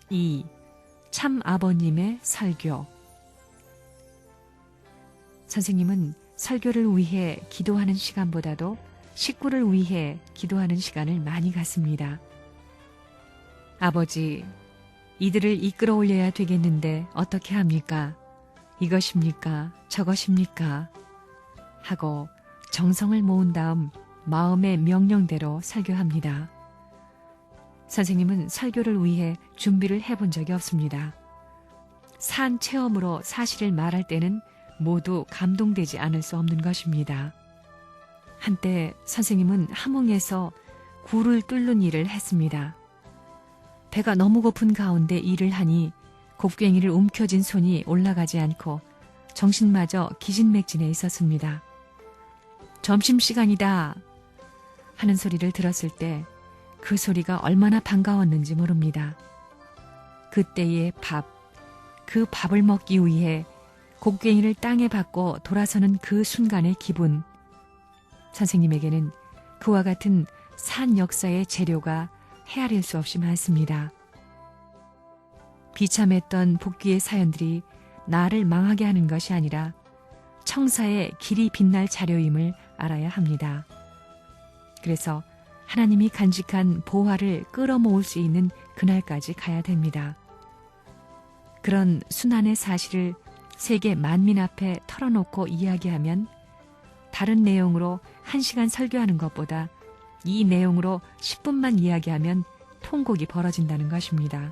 2. 참 아버님의 설교. 선생님은 설교를 위해 기도하는 시간보다도 식구를 위해 기도하는 시간을 많이 갖습니다. 아버지, 이들을 이끌어 올려야 되겠는데 어떻게 합니까? 이것입니까? 저것입니까? 하고 정성을 모은 다음 마음의 명령대로 설교합니다. 선생님은 설교를 위해 준비를 해본 적이 없습니다. 산 체험으로 사실을 말할 때는 모두 감동되지 않을 수 없는 것입니다. 한때 선생님은 함흥에서 굴을 뚫는 일을 했습니다. 배가 너무 고픈 가운데 일을 하니 곡괭이를 움켜쥔 손이 올라가지 않고 정신마저 기진맥진해 있었습니다. 점심시간이다 하는 소리를 들었을 때 그 소리가 얼마나 반가웠는지 모릅니다. 그때의 그 밥을 먹기 위해 곡괭이를 땅에 박고 돌아서는 그 순간의 기분. 선생님에게는 그와 같은 산 역사의 재료가 헤아릴 수 없이 많습니다. 비참했던 복귀의 사연들이 나를 망하게 하는 것이 아니라 청사의 길이 빛날 자료임을 알아야 합니다. 그래서 하나님이 간직한 보화를 끌어모을 수 있는 그날까지 가야 됩니다. 그런 순환의 사실을 세계 만민 앞에 털어놓고 이야기하면 다른 내용으로 1시간 설교하는 것보다 이 내용으로 10분만 이야기하면 통곡이 벌어진다는 것입니다.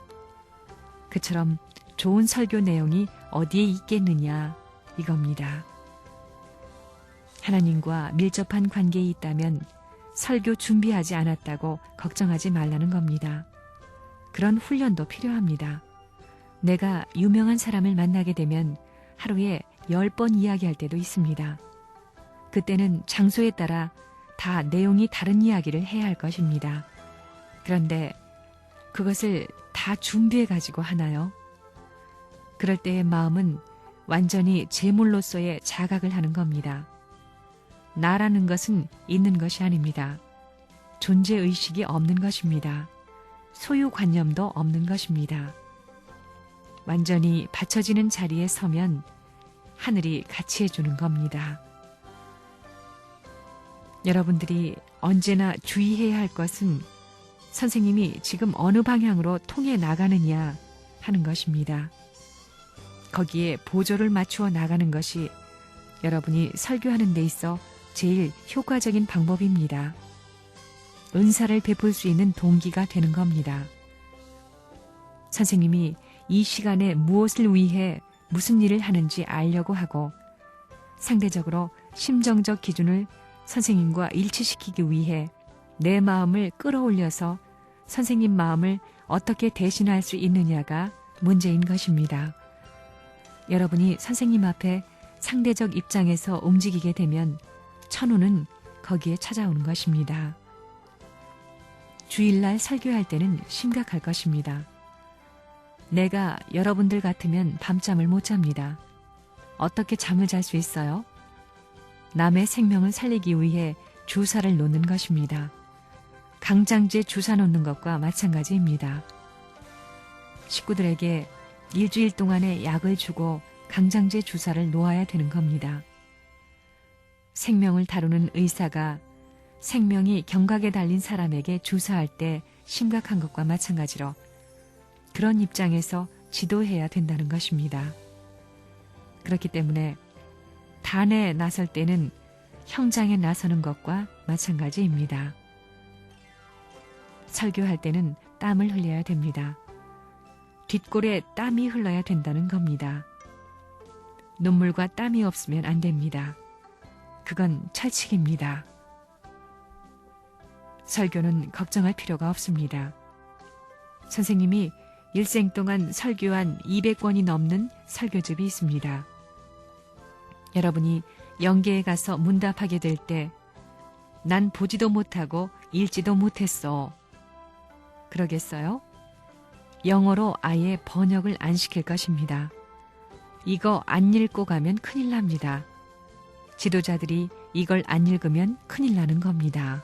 그처럼 좋은 설교 내용이 어디에 있겠느냐 이겁니다. 하나님과 밀접한 관계에 있다면 설교 준비하지 않았다고 걱정하지 말라는 겁니다. 그런 훈련도 필요합니다. 내가 유명한 사람을 만나게 되면 하루에 10번 이야기할 때도 있습니다. 그때는 장소에 따라 다 내용이 다른 이야기를 해야 할 것입니다. 그런데 그것을 다 준비해 가지고 하나요? 그럴 때의 마음은 완전히 제물로서의 자각을 하는 겁니다. 나라는 것은 있는 것이 아닙니다. 존재의식이 없는 것입니다. 소유관념도 없는 것입니다. 완전히 받쳐지는 자리에 서면 하늘이 같이 해주는 겁니다. 여러분들이 언제나 주의해야 할 것은 선생님이 지금 어느 방향으로 통해 나가느냐 하는 것입니다. 거기에 보조를 맞추어 나가는 것이 여러분이 설교하는 데 있어 제일 효과적인 방법입니다. 은사를 베풀 수 있는 동기가 되는 겁니다. 선생님이 이 시간에 무엇을 위해 무슨 일을 하는지 알려고 하고 상대적으로 심정적 기준을 선생님과 일치시키기 위해 내 마음을 끌어올려서 선생님 마음을 어떻게 대신할 수 있느냐가 문제인 것입니다. 여러분이 선생님 앞에 상대적 입장에서 움직이게 되면 천우는 거기에 찾아오는 것입니다. 주일날 설교할 때는 심각할 것입니다. 내가 여러분들 같으면 밤잠을 못 잡니다. 어떻게 잠을 잘 수 있어요? 남의 생명을 살리기 위해 주사를 놓는 것입니다. 강장제 주사 놓는 것과 마찬가지입니다. 식구들에게 일주일 동안의 약을 주고 강장제 주사를 놓아야 되는 겁니다. 생명을 다루는 의사가 생명이 경각에 달린 사람에게 주사할 때 심각한 것과 마찬가지로 그런 입장에서 지도해야 된다는 것입니다. 그렇기 때문에 단에 나설 때는 형장에 나서는 것과 마찬가지입니다. 설교할 때는 땀을 흘려야 됩니다. 뒷골에 땀이 흘러야 된다는 겁니다. 눈물과 땀이 없으면 안 됩니다. 그건 철칙입니다. 설교는 걱정할 필요가 없습니다. 선생님이 일생 동안 설교한 200권이 넘는 설교집이 있습니다. 여러분이 영계에 가서 문답하게 될 때 난 보지도 못하고 읽지도 못했어. 그러겠어요? 영어로 아예 번역을 안 시킬 것입니다. 이거 안 읽고 가면 큰일 납니다. 지도자들이 이걸 안 읽으면 큰일 나는 겁니다.